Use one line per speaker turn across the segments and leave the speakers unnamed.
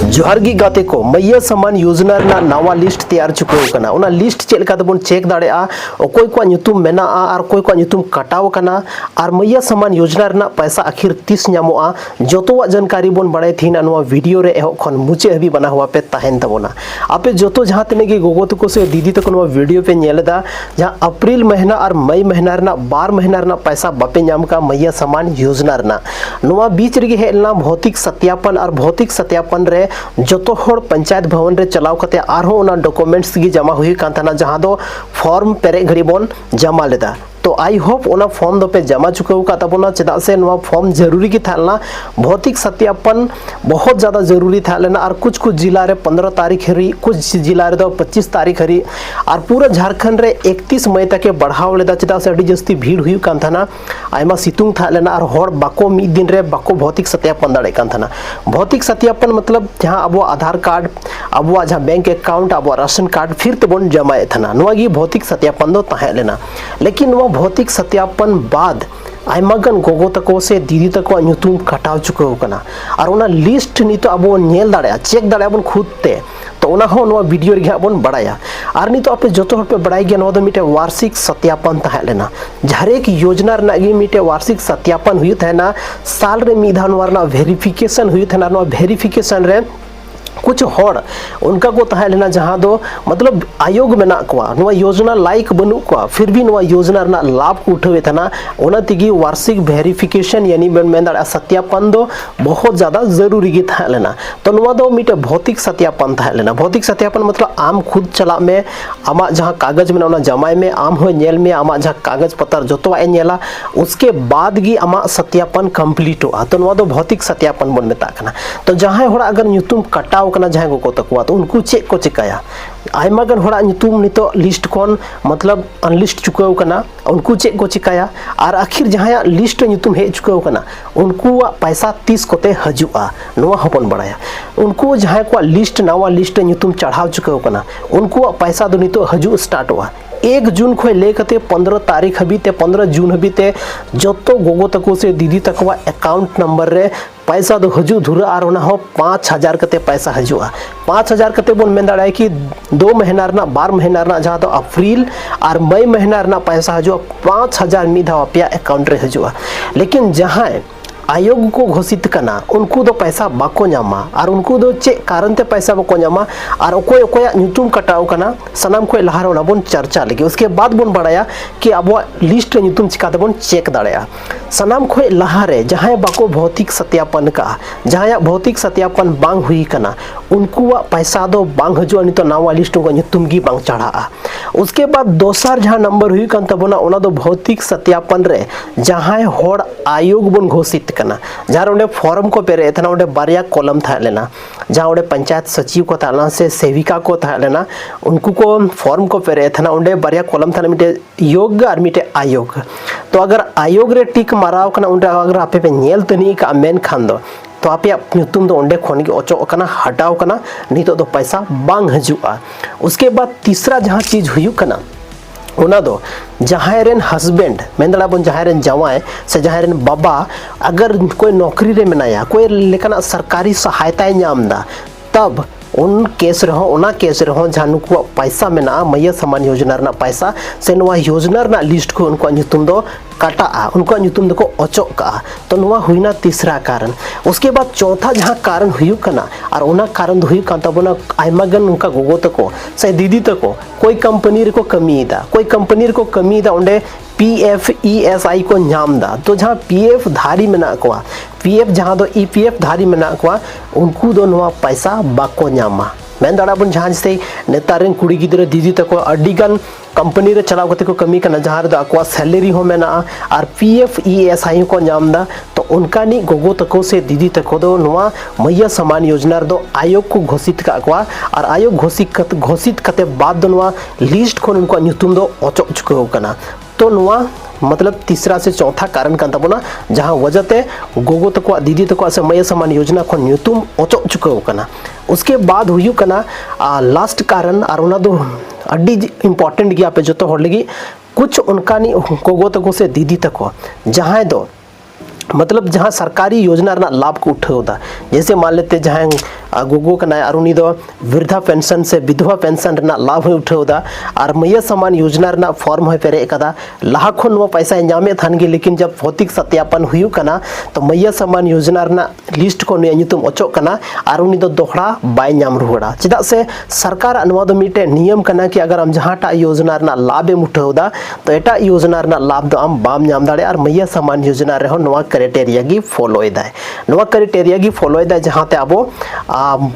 जोहारगी गाते को मैया सम्मान योजना रना नवा लिस्ट तैयार चुकाव कना उना लिस्ट चेक लेका तबन चेक दाड़ेआ ओकोय को ᱧᱩᱛᱩᱢ मेनाआ और कोई को ᱧᱩᱛᱩम कटाव कना और मैया सम्मान योजना रना पैसा आखिर 30 ᱧᱟᱢᱚᱜᱼᱟ जोतोवा जानकारी बन बाड़ाय थीना नवा वीडियो रे एहो खन मुचे हबी बना हुआ पे तहन तबोना आपे जोतो जहां तने के गोगो तको से दीदी तक नवा वीडियो पे नेलदा जहां अप्रैल महीना और मई महीना रना 12 महीना रना पैसा बापे नाम का मैया सम्मान योजना रना नवा बीच रे हेलना भौतिक सत्यापन और भौतिक सत्यापन रे जोतो होड़ पंचायत भवन रे चलाव कते आरो ओना डॉक्यूमेंट्स की जमा हुई कांथाना जहां दो फॉर्म पेरे घड़ी बन जमा लेदा तो आई होप ओना फॉर्म दो पे जमा चुकाव का तबोना चदा से नवा फॉर्म जरूरी की थालना भौतिक सत्यापन बहुत ज्यादा जरूरी था लेना और कुछ जिला रे 15 तारीख हरी कुछ जिला रे 25 तारीख हरी और पूरा झारखंड रे 31 मई तक बढ़ाव लेदा चदा से अडी जस्ती भीड़ हुई कान थाना आयमा सितुंग था लेना और होड़ बाको मिद दिन रे बाको भौतिक सत्यापन दाड़े कान थाना भौतिक सत्यापन मतलब जहां अब आधार कार्ड अब जहां बैंक अकाउंट अब राशन कार्ड फिर तबन जमा थाना नवा गी भौतिक सत्यापन दो ताहे लेना लेकिन नवा भौतिक सत्यापन बाद आयमागन गोगो तको से दीदी तको ᱧᱩᱛᱩᱢ कटाव चुकाव कना और ओना लिस्ट नितो अब नेल दाड़े चेक दाड़े बन खुद ते तो ओना हो नवा वीडियो रे बन बड़ाया और नितो आपे जोतो पे बड़ाई गया नवा दो मिटे वार्षिक सत्यापन ताहे लेना हरेक योजना रना गी मिटे वार्षिक सत्यापन हुई थाना साल रे मिधान वरना वेरिफिकेशन हुई थाना नवा वेरिफिकेशन रे कुछ होड़ उनका को तहा लेना जहां दो मतलब आयोग में ना को नवा योजना लाइक बनू को फिर भी नवा योजना ना लाभ को उठावे थाना ओना तिगी वार्षिक वेरिफिकेशन यानी में सत्यापन दो बहुत ज्यादा जरूरी की था लेना तो नवा दो मिटे भौतिक सत्यापन था लेना भौतिक सत्यापन मतलब आम खुद चला में आमा जहां कागज में ना जमाय में आम हो नेल में आमा जहां कागज पत्र जोतवा नेला उसके बाद गी आमा सत्यापन कंप्लीट हो तो नवा दो भौतिक सत्यापन बन मेता कना तो जहां होड़ा अगर ᱧᱩᱛᱩᱢ कटाव जहां को तकवा तो उनको चेक को चिकाया आयमागन होड़ा ᱧᱩᱛᱩᱢ नितो लिस्ट कोन मतलब अनलिस्ट चुकाव कना उनको चेक को चिकाया और आखिर जहां लिस्ट ᱧᱩᱛᱩᱢ हे चुकाव कना उनको पैसा 30 कोते हजुआ नवा हपन बड़ाया उनको जहां को लिस्ट नवा लिस्ट ᱧᱩᱛᱩᱢ चढ़ाव चुकाव कना उनको पैसा दो नितो हजु स्टार्ट हुआ 1 जून खो लेकते 15 तारीख हबीते 15 जून हबीते जोतो गोगो तको से दीदी तकवा अकाउंट नंबर रे पैसा दो हजू धुरा और होना हो 5000 कते पैसा हजुआ 5000 कते बोन में दाड़ा कि 2 महीना रना 12 महीना रना जहां तो अप्रैल और मई महीना रना पैसा हजुआ 5000 मिधा पे अकाउंट रे हजुआ लेकिन जहां आयोग को घोषित करना उनको दो पैसा बाको नामा और उनको दो चे कारण ते पैसा बाको नामा और ओकोय ओकोय ᱧᱩᱛᱩᱢ कटाव करना सनाम को लहार ओना बन चर्चा लगे उसके बाद बन बढ़ाया कि अब लिस्ट ᱧᱩᱛᱩᱢ चिकाते बन चेक दाड़ेया सनाम को लहारे जहां बाको भौतिक सत्यापन का जहां भौतिक सत्यापन बांग हुई करना उनको पैसा दो बांग हजुआ नितो नावा लिस्ट को ᱧᱩᱛᱩᱢ गी बांग चढ़ा उसके बाद दोसर जहां नंबर हुई कान तबना ओना दो भौतिक सत्यापन रे जहां होड़ आयोग बन घोषित कना जहां ओंडे फॉर्म को पेरे थना ओंडे बारिया कॉलम था लेना जहां ओंडे पंचायत सचिव को ताला से सेविका को था लेना उनको को फॉर्म को पेरे थना ओंडे बारिया कॉलम था मिटे योग और मिटे आयोग तो अगर आयोग रे टिक माराव कना ओंडे अगर आपे पे नेल तनी का मेन खान दो तो आपे ᱧᱩᱛᱩᱢ दो ओंडे खोन के ओचो कना हटाव कना नितो दो पैसा बांग हजुआ उसके बाद तीसरा जहां चीज हुई कना ओना दो जहां रेन हस्बैंड मेंदड़ा बन जहां रेन जवाय से जहां रेन बाबा अगर कोई नौकरी रे मेनाया कोई लेकना सरकारी सहायता नामदा तब उन केस रहो ओना केस रहो जानू को पैसा मेना मैया सम्मान योजना रना पैसा से नवा योजना रना लिस्ट को उनको ᱧᱩᱛᱩᱢ दो काटा उनको ᱧᱩᱛᱩᱢ को अचोक का तो नवा हुईना तीसरा कारण उसके बाद चौथा जहां कारण हुई कना और ओना कारण हुई का तबना आयमागन उनका गोगो तको से दीदी तको कोई कंपनी रे को कमीदा कोई कंपनी रे को कमीदा ओंडे पीएफ ईएसआई को नामदा तो जहां पीएफ धारी मेना को पीएफ जहां दो ईपीएफ धारी मेना को उनको दो नवा पैसा बाको नामा मेन दाड़ा बन जहां से नेतारेन कुड़ी गिदरे दीदी तको अडिगन कंपनी रे चलाव कते को कमी कना जहां रे अकवा सैलरी हो मेना और पीएफ ईएसआई को नामदा तो उनका नी गोगो तको से दीदी तको दो नवा मैया सम्मान योजना रे दो आयोग को घोषित का अकवा और आयोग घोषित कते बाद दो नवा लिस्ट को उनको ᱧᱩᱛᱩᱢ दो ओचो चुको कना तो नवा मतलब तीसरा से चौथा कारण कान तबना जहां वजहते गोगो तको दीदी तको से मैया सम्मान योजना को ᱧᱩᱛᱩᱢ ओचो चुको कना उसके बाद हुई कना लास्ट कारण और ओना दो अड्डी इंपॉर्टेंट गया पे जो तो होड़ लगी कुछ उनका नी गोगो तको से दीदी तको जहां दो मतलब जहां सरकारी योजना लाभ को उठाओदा जैसे मान लेते जहां गोगो कनाय और उनी दो वृद्धा पेंशन से विधवा पेंशन रना लाभ उठावदा और मैया सम्मान योजना रना फॉर्म है पेरे कदा लाहा खन नो पैसा नामे थान गे लेकिन जब भौतिक सत्यापन हुई कना तो मैया सम्मान योजना रना लिस्ट को नुतुम ओचो कना और उनी दो दोहरा बाय नाम रुहड़ा चेदा से सरकार अनुवा दो मिटे नियम कना कि अगर हम जहाटा योजना रना लाभ एम उठावदा तो एटा योजना रना लाभ दो हम बाम नाम दाड़े और मैया सम्मान योजना रे हो नवा क्राइटेरिया गी फॉलो एदाय नवा क्राइटेरिया गी फॉलो एदाय जहाते आबो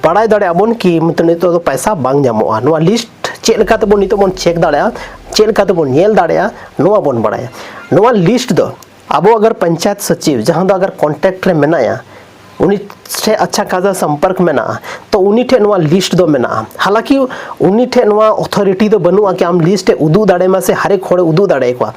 बड़ाय दाड़े आबोन कि मतलब नितो तो पैसा बांग नामोआ नवा लिस्ट चेक लेका तबोन नितो बोन चेक दाड़ेया चेक लेका तबोन नेल दाड़ेया नवा बोन बड़ाया नवा लिस्ट दो आबो अगर पंचायत सचिव जहां दो अगर कांटेक्ट रे मेनाया उनी ठे अच्छा खासा संपर्क में तो उनी ठे नवा लिस्ट दो मेना हालांकि उनी ठे नवा अथॉरिटी दो बनुआ कि हम लिस्ट उदू दाड़े में से हर एक होड़े उदू दाड़े को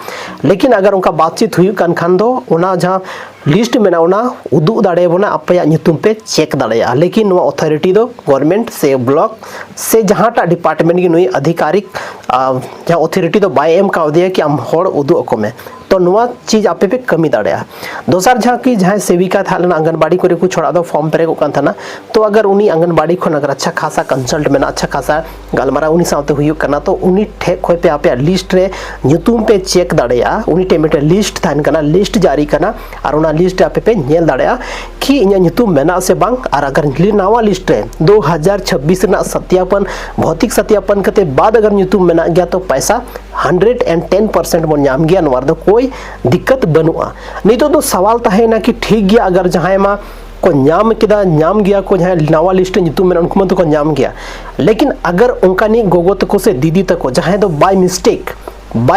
लेकिन अगर उनका बातचीत हुई कान खान दो उना जहां लिस्ट में ना उदू दाड़े बोना अपया नितुम पे चेक दाड़ेया लेकिन नवा अथॉरिटी दो गवर्नमेंट से ब्लॉक से जहांटा डिपार्टमेंट की नुई आधिकारिक जहां अथॉरिटी दो बाय एम का दिया कि हम होड़ उदू को में तो नवा चीज आपे पे कमी दाड़ेया दोसर जहां की जहां सेविका था आंगनबाड़ी को कुछ छोड़ा दो फॉर्म पेरे को था तो अगर उनी आंगनबाड़ी खन अगर अच्छा खासा कंसल्ट में अच्छा खासा गलमारा उनी साथे हुई करना तो उनी ठे खोय पे आपे लिस्ट रे नितुम पे चेक दाड़ेया उनी टेमेटे लिस्ट थान करना लिस्ट जारी करना और उना लिस्ट आपे पे नेल दाड़ेया कि इnya नितुम मेना से बांग और अगर नवा लिस्ट रे 2026 ना सत्यापन भौतिक सत्यापन कते बाद अगर नितुम मेना गया तो पैसा 110% बन नाम गया नवार दो कोई दिक्कत बनुआ नहीं तो सवाल तहे ना कि ठीक गया अगर जहां मा को नाम किदा नाम गया को जहां नवा लिस्ट नितुम में उनको तो को नाम गया लेकिन अगर उनका नहीं गोगो तको से दीदी तको जहां दो बाय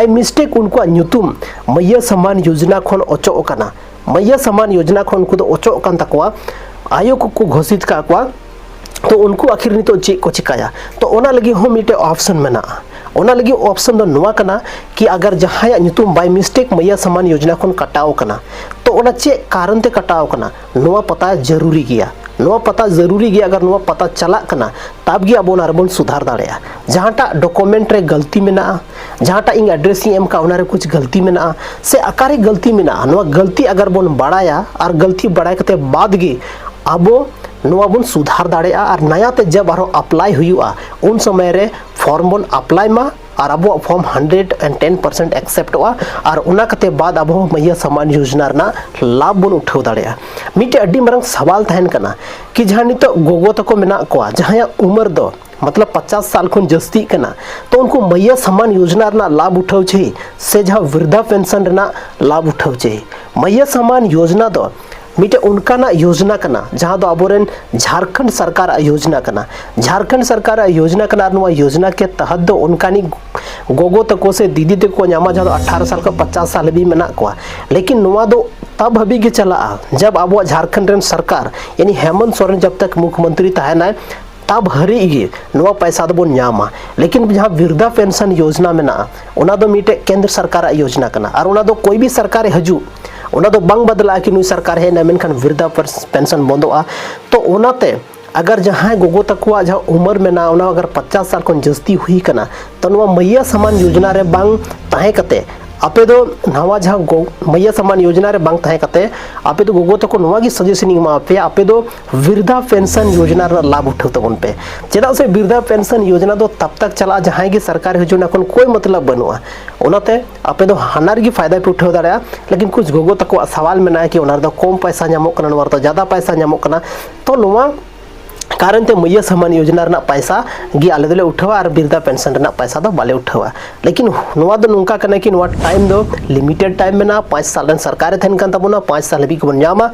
मिस्टेक उनको नितुम मैया सम्मान योजना खन ओचो कना मैया सम्मान योजना खन उनको तो ओचो कन तकवा आयोग को घोषित का तो उनको आखिर नहीं तो चेक को चिकाया तो ओना लगी हो मिटे ऑप्शन में ना ओना लगी ऑप्शन दो नवा कना कि अगर जहां नितुम बाय मिस्टेक मैया सम्मान योजना खन कटाव कना तो ओना चे कारण ते कटाव कना नवा पता जरूरी गया नवा पता जरूरी गया अगर नवा पता चला कना तब गी अब ओना सुधार दाड़ेया जहांटा डॉक्यूमेंट रे गलती में ना जहांटा इंग एड्रेस एम का ओना रे कुछ गलती में ना से अकारे गलती में ना नवा गलती अगर बोन बड़ाया और गलती बड़ाय कते बाद गी अबो नवा बोन सुधार दाड़ेया और नया ते जब आरो अप्लाई हुआ उन समय रे फॉर्म बोन अप्लाई मा और अब फॉर्म 110% एक्सेप्ट हुआ और उना कते बाद अब मैया सम्मान योजना रना लाभ बोन उठाव दाड़ेया मिटे अड्डी मरंग सवाल तहन कना कि जहां नितो गोगो तको मेना को जहां उम्र दो मतलब 50 साल खन जस्ती कना तो उनको मैया सम्मान योजना रना लाभ उठाव छे से जहां वृद्धा पेंशन रना लाभ उठाव छे मैया सम्मान योजना दो मिटे उनका ना योजना कना जहां दो अबोरेन झारखंड सरकार योजना कना झारखंड सरकार योजना कना नवा योजना के तहत दो उनका नी गोगो तको से दीदी तको नामा जहां 18 साल का 50 साल भी मेना को लेकिन नवा दो तब हबी के चला जब अब झारखंड रेन सरकार यानी हेमंत सोरेन जब तक मुख्यमंत्री तहना तब हरी नवा पैसा दो नामा लेकिन जहां वृद्धा पेंशन योजना में ना उना दो मिटे केंद्र सरकार योजना कना और उना दो कोई भी सरकार हजू उना दो बंग बदला कि नुई सरकार है ना मेनखान वृद्धा पेंशन बंदोआ तो उनाते अगर जहां गोगो तकवा जहां उम्र में ना उना अगर 50 साल खन जस्ती हुई कना तो नवा मैया सम्मान योजना रे बांग ताहे कते आपे दो नवा जहां मैया सम्मान योजना रे बांग ताहे कते आपे दो गोगो तको नवा की सजेशनिंग मा आपे दो वृद्धा पेंशन योजना रे लाभ उठाव तबन पे चेदा से वृद्धा पेंशन योजना दो तब तक चला जहां की सरकार योजना कोन कोई मतलब बनुआ उनाते आपे दो हनार की फायदा पे उठाव दाड़या लेकिन कुछ गोगो तको सवाल में ना कि उनार दो कम पैसा नामो कना नवार तो ज्यादा पैसा नामो कना तो नवा कारण ते मैया सम्मान योजना रना पैसा गी आले दोले उठावा और वृद्धा पेंशन रना पैसा दो बाले उठावा लेकिन नवा दो नुका कने कि नवा टाइम दो लिमिटेड टाइम में ना 5 साल सरकार थेन कान तबोना 5 साल भी को नामा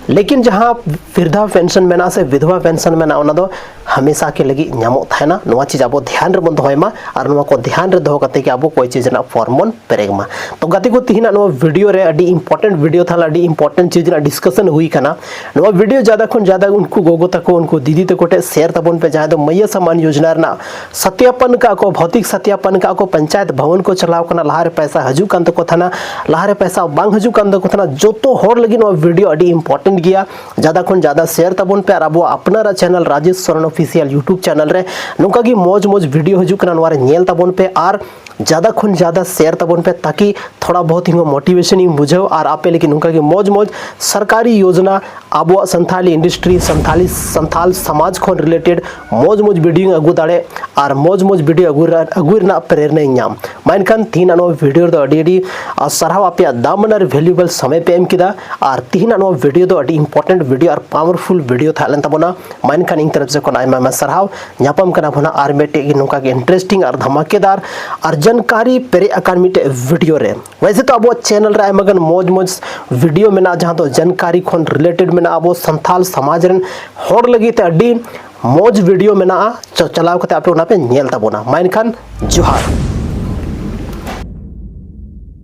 लेकिन जहां वृद्धा पेंशन में ना से विधवा पेंशन में ना उना दो हमेशा के लगी नामो थाना नवा चीज अब ध्यान रे बन दोयमा और नवा को ध्यान रे दो कते कि अब कोई चीज ना फॉर्मन पेरेगमा तो गति को तिहिना नवा वीडियो रे अडी इंपॉर्टेंट वीडियो था अडी इंपॉर्टेंट चीज ना डिस्कशन हुई कना नवा वीडियो ज्यादा खन ज्यादा उनको गोगो तको उनको दीदी तको टे शेयर तबन पे जहां दो मैया सम्मान योजना ना सत्यापन का को भौतिक सत्यापन का को पंचायत भवन को चलाव कना लहारे पैसा हजू कान तको थाना लहारे पैसा बांग हजू कान तको थाना जो तो होर लगी नवा वीडियो अडी इंपॉर्टेंट गया ज्यादा खन ज्यादा शेयर तबन पे और अब अपना channel Rajesh Soren official YouTube channel रे नुका की मौज वीडियो हजू कना नवा रे नेल तबन पे और ज़्यादा खुन ज़्यादा शेयर तबन पे ताकि थोड़ा बहुत ही मोटिवेशन ही बुझाओ और आपे लेकिन उनका के मौज मौज सरकारी योजना अब संथाली इंडस्ट्री संथाल समाज खन रिलेटेड मौज मौज वीडियो अगू दाड़े और मौज मौज वीडियो अगुरना प्रेरणा नाम मानखान तीन वीडियो दो अड़ी सरहाव आपे दामन और वैल्यूबल समय पे एम किदा और तीन वीडियो दो अड़ी इंपॉर्टेंट वीडियो और पावरफुल वीडियो थालन तबना मानखान इन तरफ से कोन आयमा सरहाव ᱧᱟᱯᱟᱢ ᱠᱟᱱᱟ ᱵᱚᱱᱟ ᱟᱨ ᱢᱤᱫᱴᱮᱡ ᱜᱮ ᱱᱚᱝᱠᱟ ᱜᱮ इंटरेस्टिंग और धमाकेदार और जानकारी पेरे अकान मिटे वीडियो रे वैसे तो अब चैनल रे आयमागन मौज मौज वीडियो में जहाँ तो जानकारी खन रिलेटेड में अब संथाल समाज रन होड़ लगी ते अड्डी मौज वीडियो में चलाव कते आपे उना पे नेल ताबोना माइनखान जोहार।